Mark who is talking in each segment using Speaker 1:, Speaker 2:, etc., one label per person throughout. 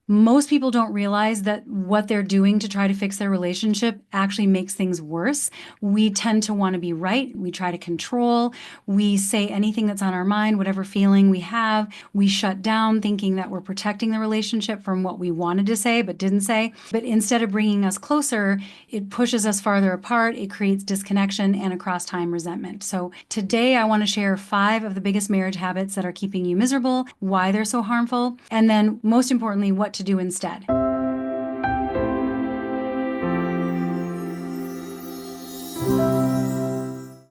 Speaker 1: Most people don't realize that what they're doing to try to fix their relationship actually makes things worse. We tend to want to be right. We try to control. We say anything that's on our mind, whatever feeling we have. We shut down thinking that we're protecting the relationship from what we wanted to say but didn't say. But instead of bringing us closer, it pushes us farther apart. It creates disconnection and across time resentment. So today I want to share 5 of the biggest marriage habits that are keeping you miserable, why they're so harmful, and then most importantly, what to do instead.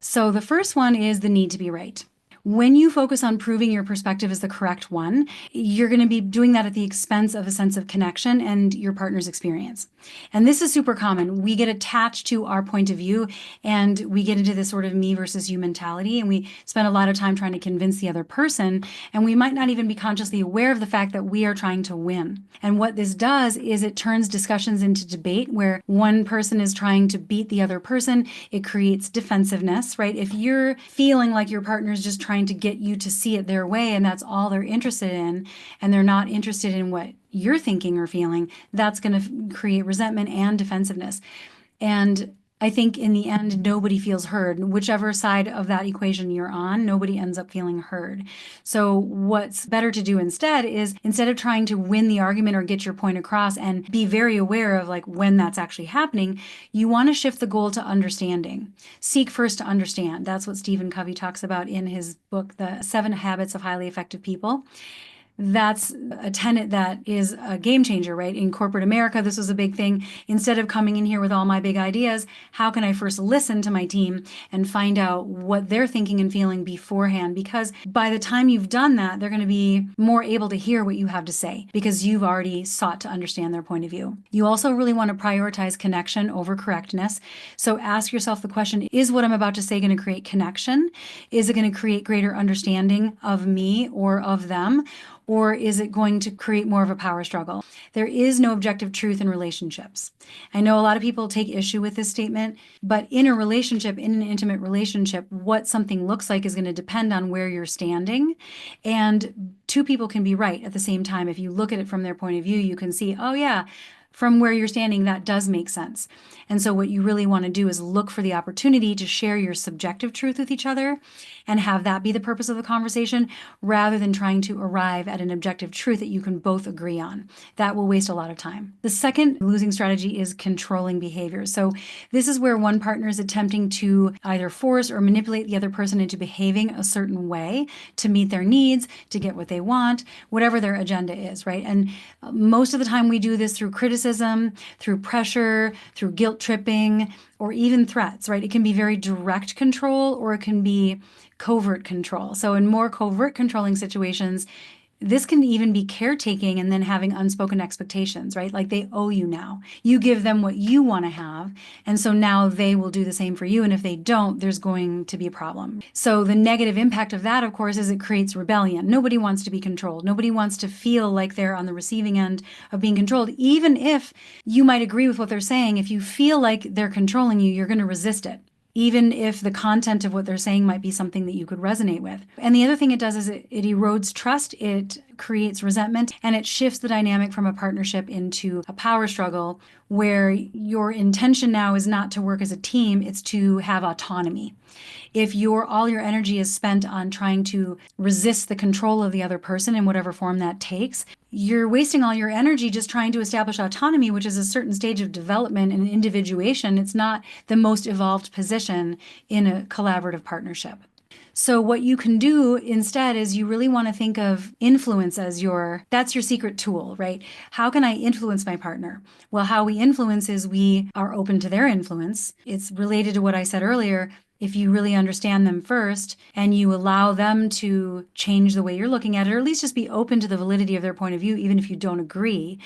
Speaker 1: So the first one is the need to be right. When you focus on proving your perspective is the correct one, you're going to be doing that at the expense of a sense of connection and your partner's experience. And this is super common. We get attached to our point of view and we get into this sort of me versus you mentality, and we spend a lot of time trying to convince the other person, and we might not even be consciously aware of the fact that we are trying to win. And what this does is it turns discussions into debate where one person is trying to beat the other person. It creates defensiveness, right? If you're feeling like your partner's just trying to get you to see it their way and that's all they're interested in, and they're not interested in what you're thinking or feeling, that's going to create resentment and defensiveness. And I think in the end, nobody feels heard. Whichever side of that equation you're on, nobody ends up feeling heard. So what's better to do instead is, instead of trying to win the argument or get your point across and be very aware of like when that's actually happening, you want to shift the goal to understanding. Seek first to understand. That's what Stephen Covey talks about in his book, The 7 Habits of Highly Effective People. That's a tenet that is a game changer, right? In corporate America, this was a big thing. Instead of coming in here with all my big ideas, how can I first listen to my team and find out what they're thinking and feeling beforehand? Because by the time you've done that, they're going to be more able to hear what you have to say because you've already sought to understand their point of view. You also really want to prioritize connection over correctness. So ask yourself the question, is what I'm about to say going to create connection? Is it going to create greater understanding of me or of them? Or is it going to create more of a power struggle? There is no objective truth in relationships. I know a lot of people take issue with this statement, but in a relationship, in an intimate relationship, what something looks like is going to depend on where you're standing. And 2 people can be right at the same time. If you look at it from their point of view, you can see, oh yeah, from where you're standing, that does make sense. And so what you really want to do is look for the opportunity to share your subjective truth with each other and have that be the purpose of the conversation, rather than trying to arrive at an objective truth that you can both agree on. That will waste a lot of time. The second losing strategy is controlling behavior. So this is where one partner is attempting to either force or manipulate the other person into behaving a certain way to meet their needs, to get what they want, whatever their agenda is, right? And most of the time we do this through criticism, through pressure, through guilt tripping, or even threats, right? It can be very direct control or it can be covert control. So in more covert controlling situations, this can even be caretaking and then having unspoken expectations, right? Like they owe you now. You give them what you want to have. And so now they will do the same for you. And if they don't, there's going to be a problem. So the negative impact of that, of course, is it creates rebellion. Nobody wants to be controlled. Nobody wants to feel like they're on the receiving end of being controlled. Even if you might agree with what they're saying, if you feel like they're controlling you, you're going to resist it, even if the content of what they're saying might be something that you could resonate with. And the other thing it does is it erodes trust, it creates resentment, and it shifts the dynamic from a partnership into a power struggle where your intention now is not to work as a team, it's to have autonomy. If all your energy is spent on trying to resist the control of the other person in whatever form that takes, you're wasting all your energy just trying to establish autonomy, which is a certain stage of development and individuation. It's not the most evolved position in a collaborative partnership. So what you can do instead is you really want to think of influence as that's your secret tool, right? How can I influence my partner? Well, how we influence is we are open to their influence. It's related to what I said earlier. If you really understand them first and you allow them to change the way you're looking at it, or at least just be open to the validity of their point of view, even if you don't agree,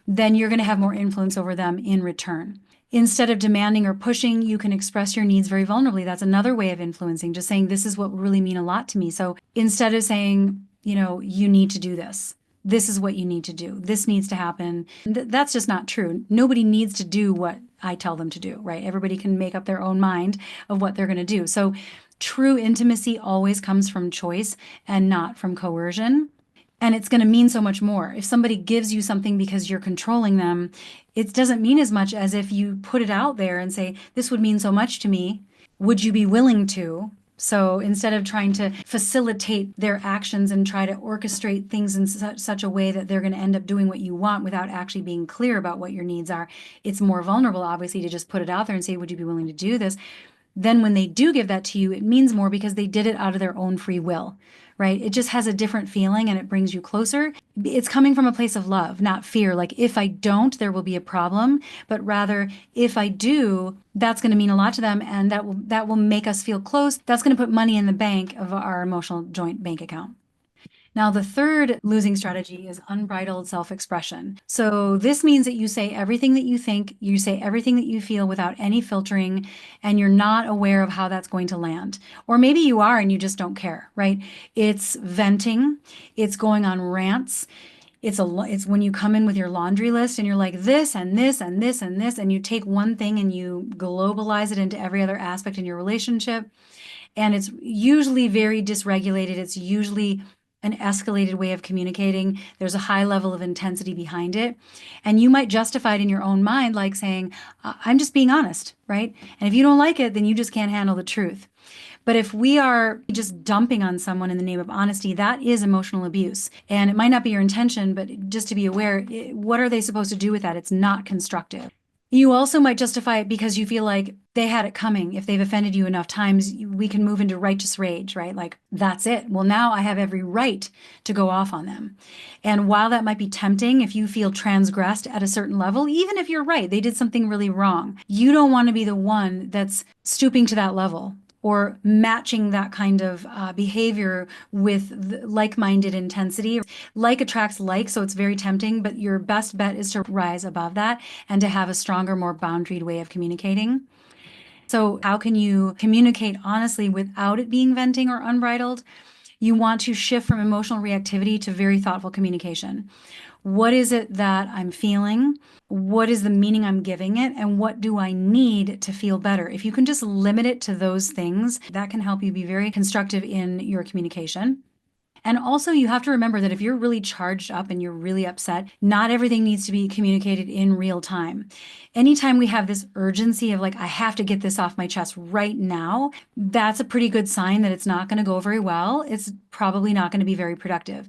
Speaker 1: then you're going to have more influence over them in return. Instead of demanding or pushing, you can express your needs very vulnerably. That's another way of influencing, just saying, this is what would really mean a lot to me. So instead of saying, you need to do this, this is what you need to do, this needs to happen. That's just not true. Nobody needs to do what I tell them to do, right? Everybody can make up their own mind of what they're going to do. So true intimacy always comes from choice and not from coercion. And it's going to mean so much more. If somebody gives you something because you're controlling them, it doesn't mean as much as if you put it out there and say, this would mean so much to me. Would you be willing to? So instead of trying to facilitate their actions and try to orchestrate things in such a way that they're going to end up doing what you want without actually being clear about what your needs are, it's more vulnerable, obviously, to just put it out there and say, would you be willing to do this? Then when they do give that to you, it means more because they did it out of their own free will, right? It just has a different feeling and it brings you closer. It's coming from a place of love, not fear. Like, if I don't, there will be a problem, but rather if I do, that's going to mean a lot to them, and that will make us feel close. That's going to put money in the bank of our emotional joint bank account. Now, the third losing strategy is unbridled self-expression. So this means that you say everything that you think, you say everything that you feel without any filtering, and you're not aware of how that's going to land. Or maybe you are and you just don't care, right? It's venting, it's going on rants. It's when you come in with your laundry list and you're like this and this and this and this, and you take one thing and you globalize it into every other aspect in your relationship. And it's usually very dysregulated. It's usually an escalated way of communicating. There's a high level of intensity behind it. And you might justify it in your own mind, like saying, I'm just being honest, right? And if you don't like it, then you just can't handle the truth. But if we are just dumping on someone in the name of honesty, that is emotional abuse. And it might not be your intention, but just to be aware, what are they supposed to do with that? It's not constructive. You also might justify it because you feel like they had it coming. If they've offended you enough times, we can move into righteous rage, right? Like, that's it. Well, now I have every right to go off on them. And while that might be tempting, if you feel transgressed at a certain level, even if you're right, they did something really wrong, you don't want to be the one that's stooping to that level or matching that kind of behavior with like-minded intensity. Like attracts like, so it's very tempting, but your best bet is to rise above that and to have a stronger, more boundaried way of communicating. So how can you communicate honestly without it being venting or unbridled? You want to shift from emotional reactivity to very thoughtful communication. What is it that I'm feeling? What is the meaning I'm giving it? And what do I need to feel better? If you can just limit it to those things, that can help you be very constructive in your communication. And also, you have to remember that if you're really charged up and you're really upset, not everything needs to be communicated in real time. Anytime we have this urgency of like, I have to get this off my chest right now, that's a pretty good sign that it's not going to go very well. It's probably not going to be very productive.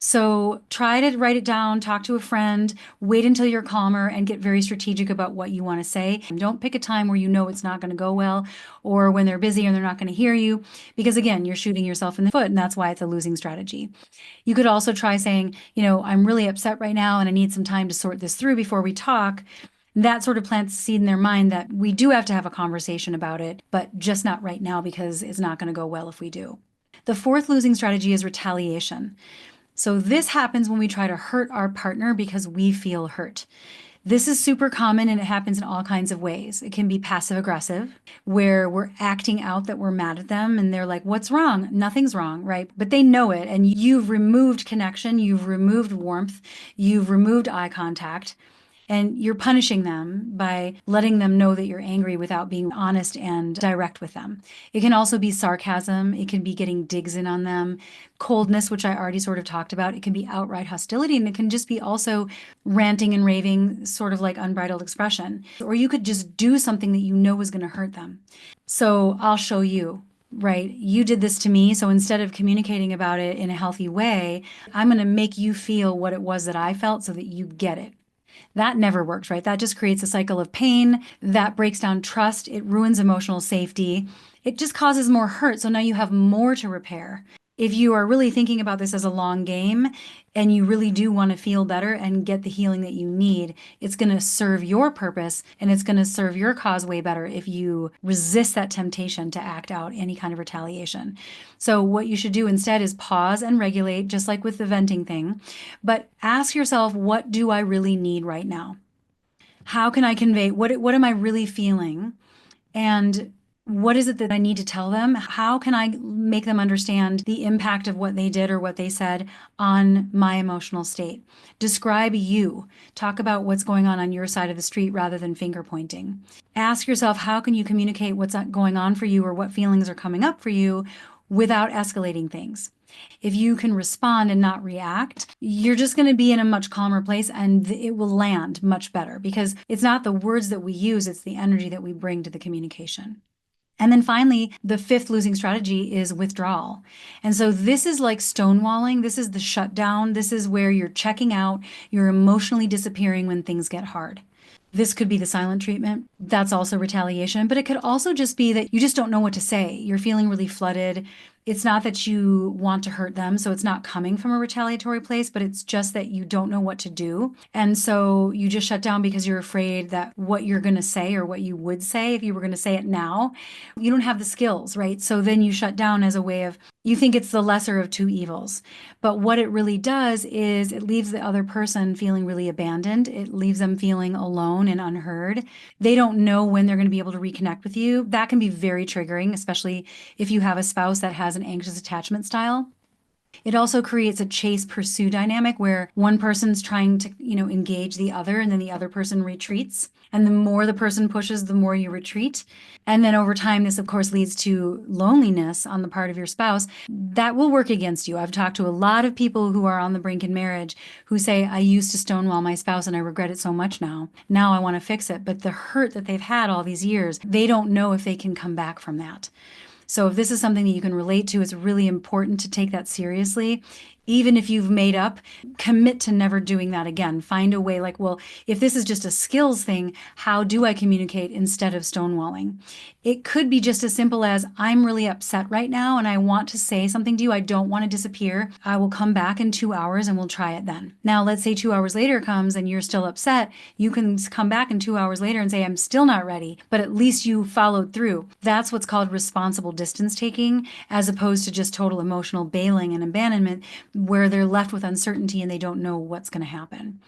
Speaker 1: So try to write it down, talk to a friend, wait until you're calmer, and get very strategic about what you want to say. And don't pick a time where you know it's not going to go well, or when they're busy and they're not going to hear you, because again, you're shooting yourself in the foot, and that's why it's a losing strategy. You could also try saying, I'm really upset right now and I need some time to sort this through before we talk. That sort of plants the seed in their mind that we do have to have a conversation about it, but just not right now because it's not going to go well if we do. The fourth losing strategy is retaliation. So this happens when we try to hurt our partner because we feel hurt. This is super common and it happens in all kinds of ways. It can be passive aggressive, where we're acting out that we're mad at them and they're like, what's wrong? Nothing's wrong, right? But they know it, and you've removed connection, you've removed warmth, you've removed eye contact. And you're punishing them by letting them know that you're angry without being honest and direct with them. It can also be sarcasm. It can be getting digs in on them. Coldness, which I already sort of talked about. It can be outright hostility, and it can just be also ranting and raving, sort of like unbridled expression. Or you could just do something that you know is going to hurt them. So I'll show you. Right? You did this to me. So instead of communicating about it in a healthy way, I'm going to make you feel what it was that I felt so that you get it. That never works, right? That just creates a cycle of pain. That breaks down trust. It ruins emotional safety. It just causes more hurt. So now you have more to repair. If you are really thinking about this as a long game and you really do want to feel better and get the healing that you need, it's going to serve your purpose and it's going to serve your cause way better if you resist that temptation to act out any kind of retaliation. So what you should do instead is pause and regulate, just like with the venting thing, but ask yourself, what do I really need right now? How can I convey, what am I really feeling? And what is it that I need to tell them? How can I make them understand the impact of what they did or what they said on my emotional state? Describe you. Talk about what's going on your side of the street rather than finger pointing. Ask yourself, how can you communicate what's going on for you or what feelings are coming up for you without escalating things? If you can respond and not react, you're just going to be in a much calmer place, and it will land much better, because it's not the words that we use, it's the energy that we bring to the communication. And then finally, the fifth losing strategy is withdrawal. And so this is like stonewalling. This is the shutdown. This is where you're checking out, you're emotionally disappearing when things get hard. This could be the silent treatment. That's also retaliation, but it could also just be that you just don't know what to say. You're feeling really flooded. It's not that you want to hurt them, so it's not coming from a retaliatory place, but it's just that you don't know what to do. And so you just shut down because you're afraid that what you're going to say, or what you would say if you were going to say it now, you don't have the skills, right? So then you shut down as a way of, you think it's the lesser of two evils. But what it really does is it leaves the other person feeling really abandoned. It leaves them feeling alone and unheard. They don't know when they're going to be able to reconnect with you. That can be very triggering, especially if you have a spouse that has an anxious attachment style. It also creates a chase-pursue dynamic where one person's trying to, engage the other, and then the other person retreats. And the more the person pushes, the more you retreat. And then over time, this, of course, leads to loneliness on the part of your spouse. That will work against you. I've talked to a lot of people who are on the brink in marriage who say, I used to stonewall my spouse and I regret it so much now. Now I want to fix it. But the hurt that they've had all these years, they don't know if they can come back from that. So if this is something that you can relate to, it's really important to take that seriously. Even if you've made up, commit to never doing that again. Find a way, like, well, if this is just a skills thing, how do I communicate instead of stonewalling? It could be just as simple as, I'm really upset right now and I want to say something to you. I don't want to disappear. I will come back in 2 hours and we'll try it then. Now, let's say 2 hours later comes and you're still upset. You can come back in 2 hours later and say, I'm still not ready, but at least you followed through. That's what's called responsible distance taking, as opposed to just total emotional bailing and abandonment, where they're left with uncertainty and they don't know what's going to happen.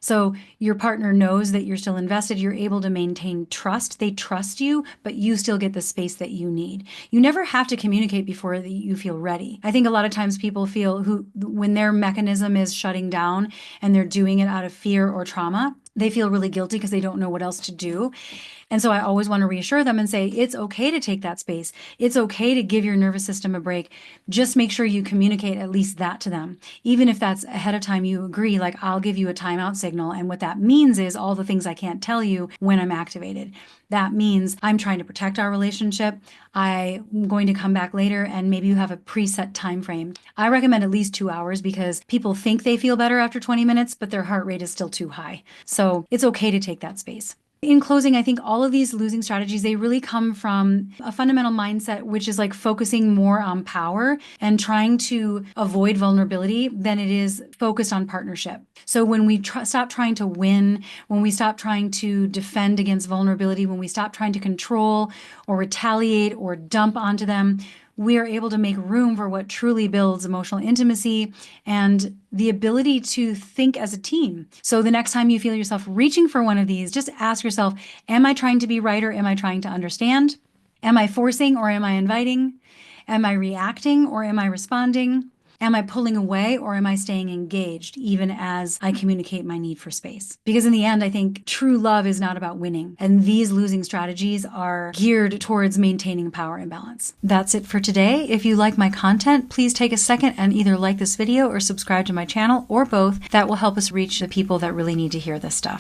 Speaker 1: So your partner knows that you're still invested. You're able to maintain trust. They trust you, but you still get the space that you need. You never have to communicate before you feel ready. I think a lot of times people feel when their mechanism is shutting down and they're doing it out of fear or trauma, they feel really guilty because they don't know what else to do. And so I always want to reassure them and say, it's okay to take that space. It's okay to give your nervous system a break. Just make sure you communicate at least that to them. Even if that's ahead of time, you agree, like, I'll give you a timeout signal. And what that means is all the things I can't tell you when I'm activated. That means I'm trying to protect our relationship. I'm going to come back later, and maybe you have a preset time frame. I recommend at least 2 hours because people think they feel better after 20 minutes, but their heart rate is still too high. So it's okay to take that space. In closing, I think all of these losing strategies, they really come from a fundamental mindset, which is like focusing more on power and trying to avoid vulnerability than it is focused on partnership. So when we stop trying to win, when we stop trying to defend against vulnerability, when we stop trying to control or retaliate or dump onto them, we are able to make room for what truly builds emotional intimacy and the ability to think as a team. So the next time you feel yourself reaching for one of these, just ask yourself, am I trying to be right, or am I trying to understand? Am I forcing or am I inviting? Am I reacting or am I responding? Am I pulling away or am I staying engaged, even as I communicate my need for space? Because in the end, I think true love is not about winning. And these losing strategies are geared towards maintaining power imbalance. That's it for today. If you like my content, please take a second and either like this video or subscribe to my channel, or both. That will help us reach the people that really need to hear this stuff.